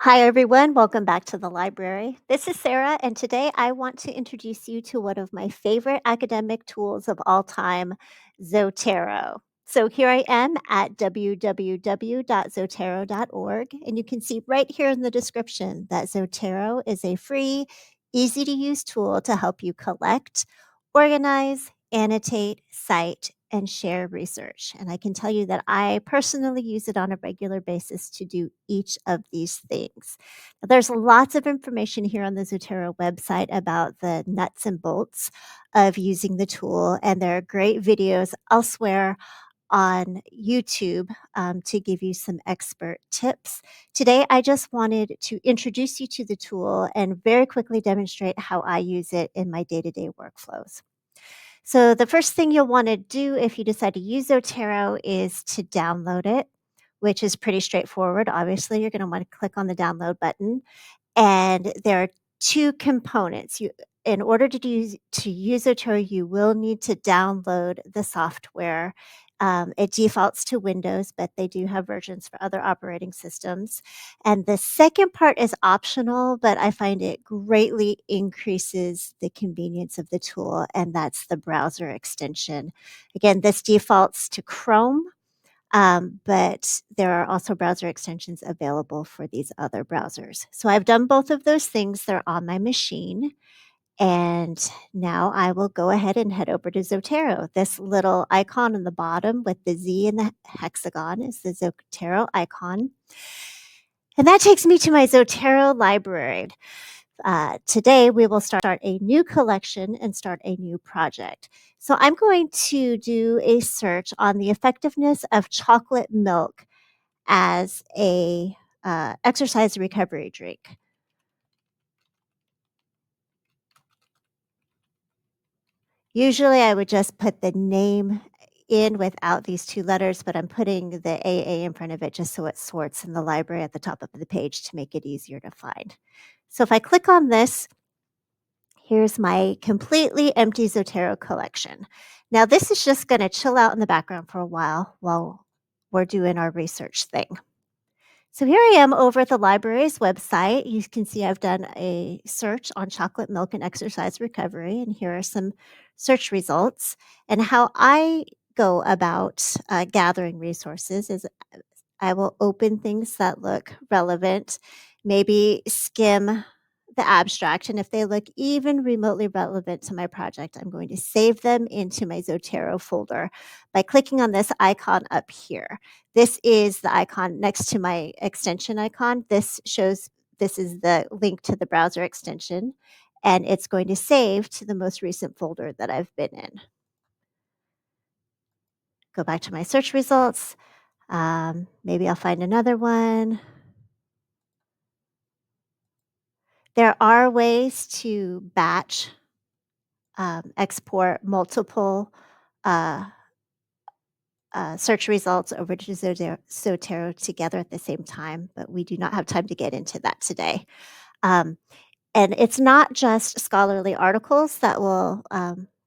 Hi, everyone. Welcome back to the library. This is Sarah, and today I want to introduce you to one of my favorite academic tools of all time, Zotero. So here I am at www.zotero.org, and you can see right here in the description that Zotero is a free, easy to use tool to help you collect, organize, annotate, cite, and share research. And I can tell you that I personally use it on a regular basis to do each of these things. Now, there's lots of information here on the Zotero website about the nuts and bolts of using the tool, and there are great videos elsewhere on YouTube to give you some expert tips. Today, I just wanted to introduce you to the tool and very quickly demonstrate how I use it in my day to day workflows. So the first thing you'll want to do if you decide to use Zotero is to download it, which is pretty straightforward. Obviously, you're going to want to click on the download button, and there are two components. In order to use Zotero, you will need to download the software. It defaults to Windows, but they do have versions for other operating systems. And the second part is optional, but I find it greatly increases the convenience of the tool, and that's the browser extension. Again, this defaults to Chrome, but there are also browser extensions available for these other browsers. So I've done both of those things. They're on my machine. And now I will go ahead and head over to Zotero. This little icon on the bottom with the Z and the hexagon is the Zotero icon. And that takes me to my Zotero library. Today, we will start a new collection and start a new project. So I'm going to do a search on the effectiveness of chocolate milk as a exercise recovery drink. Usually, I would just put the name in without these two letters, but I'm putting the AA in front of it just so it sorts in the library at the top of the page to make it easier to find. So if I click on this, here's my completely empty Zotero collection. Now, this is just going to chill out in the background for a while we're doing our research thing. So here I am over at the library's website. You can see I've done a search on chocolate milk and exercise recovery, and here are some search results. And how I go about gathering resources is I will open things that look relevant, maybe skim the abstract, and if they look even remotely relevant to my project, I'm going to save them into my Zotero folder by clicking on this icon up here. This is the icon next to my extension icon. This is the link to the browser extension, and it's going to save to the most recent folder that I've been in. Go back to my search results. Maybe I'll find another one. There are ways to batch export multiple uh, search results over to Zotero together at the same time, but we do not have time to get into that today. Um, and it's not just scholarly articles that will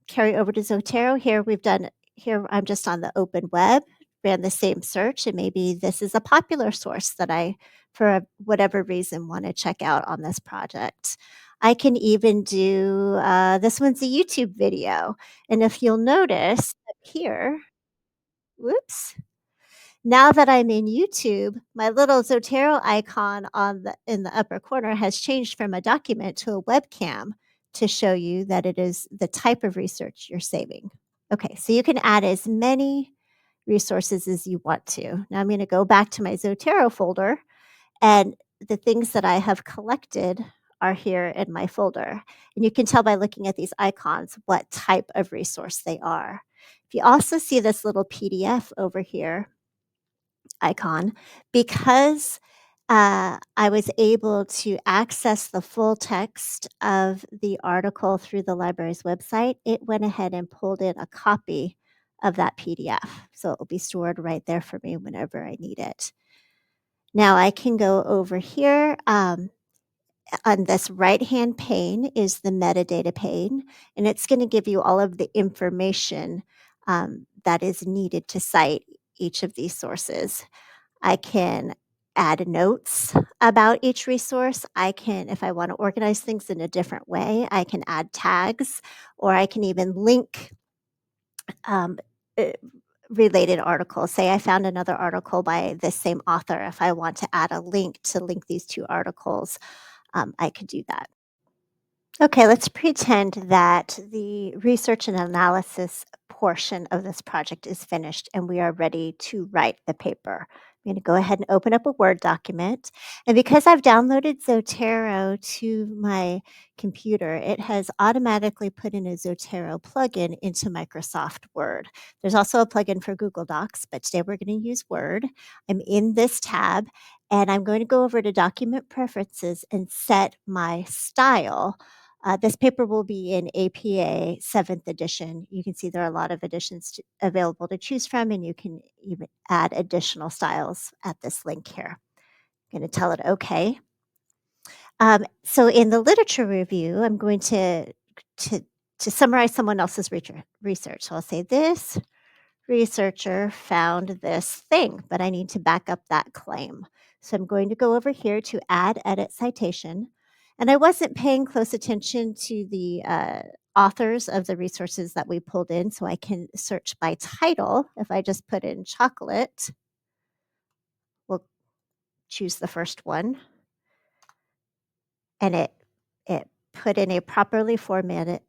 carry over to Zotero. Here I'm just on the open web, ran the same search, and maybe this is a popular source that I, for whatever reason, want to check out on this project. I can even do, this one's a YouTube video. And if you'll notice up here, whoops, now that I'm in YouTube, my little Zotero icon in the upper corner has changed from a document to a webcam to show you that it is the type of research you're saving. Okay, so you can add as many resources as you want to. Now I'm going to go back to my Zotero folder, and the things that I have collected are here in my folder. And you can tell by looking at these icons what type of resource they are. If you also see this little PDF over here icon, because I was able to access the full text of the article through the library's website, it went ahead and pulled in a copy of that PDF. So it will be stored right there for me whenever I need it. Now I can go over here. On this right-hand pane is the metadata pane, and it's going to give you all of the information that is needed to cite each of these sources. I can add notes about each resource. I can, if I want to organize things in a different way, I can add tags, or I can even link um, uh, related articles. Say I found another article by this same author. If I want to add a link to link these two articles, I could do that. Okay, let's pretend that the research and analysis portion of this project is finished and we are ready to write the paper. I'm going to go ahead and open up a Word document. And because I've downloaded Zotero to my computer, it has automatically put in a Zotero plugin into Microsoft Word. There's also a plugin for Google Docs, but today we're going to use Word. I'm in this tab and I'm going to go over to Document Preferences and set my style. This paper will be in APA 7th edition. You can see there are a lot of editions available to choose from, and you can even add additional styles at this link here. I'm going to tell it OK. So in the literature review, I'm going to summarize someone else's research. So I'll say this researcher found this thing, but I need to back up that claim. So I'm going to go over here to add edit citation. And I wasn't paying close attention to the authors of the resources that we pulled in, so I can search by title. If I just put in chocolate, we'll choose the first one. And it put in a properly formatted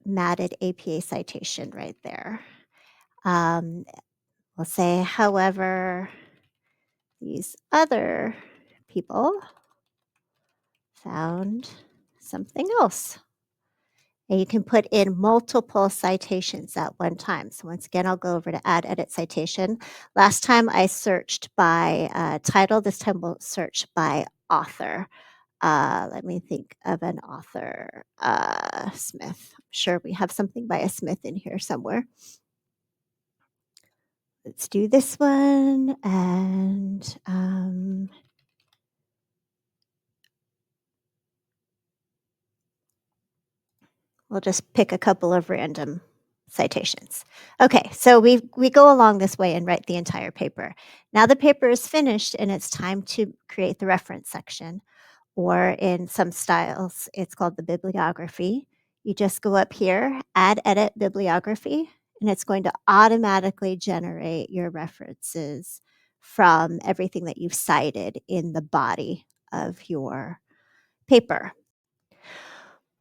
APA citation right there. We'll say, however, these other people found something else. And you can put in multiple citations at one time. So once again, I'll go over to add edit citation. Last time I searched by title. This time we'll search by author. Let me think of an author. Smith. I'm sure we have something by a Smith in here somewhere. Let's do this one. And we'll just pick a couple of random citations. Okay, so we go along this way and write the entire paper. Now the paper is finished and it's time to create the reference section, or in some styles, it's called the bibliography. You just go up here, add edit bibliography, and it's going to automatically generate your references from everything that you've cited in the body of your paper.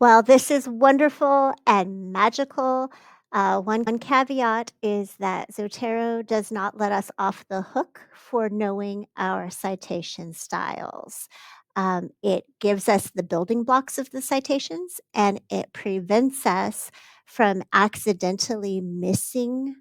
Well, this is wonderful and magical. One caveat is that Zotero does not let us off the hook for knowing our citation styles. It gives us the building blocks of the citations, and it prevents us from accidentally missing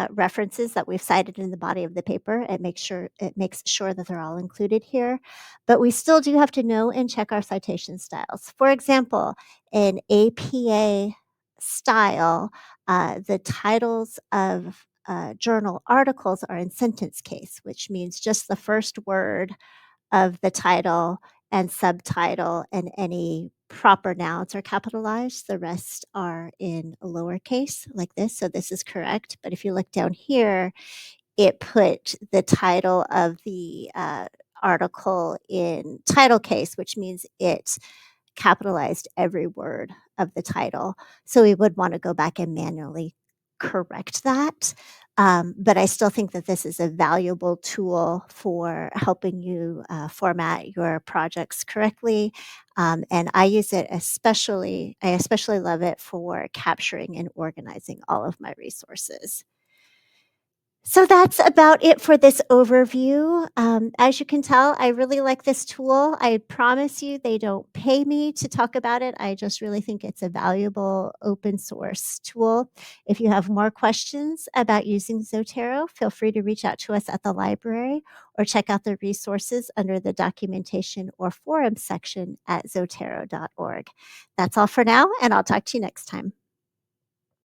references that we've cited in the body of the paper. It makes sure that they're all included here, but we still do have to know and check our citation styles. For example, in APA style, the titles of journal articles are in sentence case, which means just the first word of the title and subtitle, and any proper nouns are capitalized. The rest are in lowercase like this. So this is correct. But if you look down here, it put the title of the article in title case, which means it capitalized every word of the title. So we would want to go back and manually correct that. But I still think that this is a valuable tool for helping you format your projects correctly. And I use it I especially love it for capturing and organizing all of my resources. So that's about it for this overview. As you can tell, I really like this tool. I promise you they don't pay me to talk about it. I just really think it's a valuable open source tool. If you have more questions about using Zotero, feel free to reach out to us at the library or check out the resources under the documentation or forum section at zotero.org. That's all for now, and I'll talk to you next time.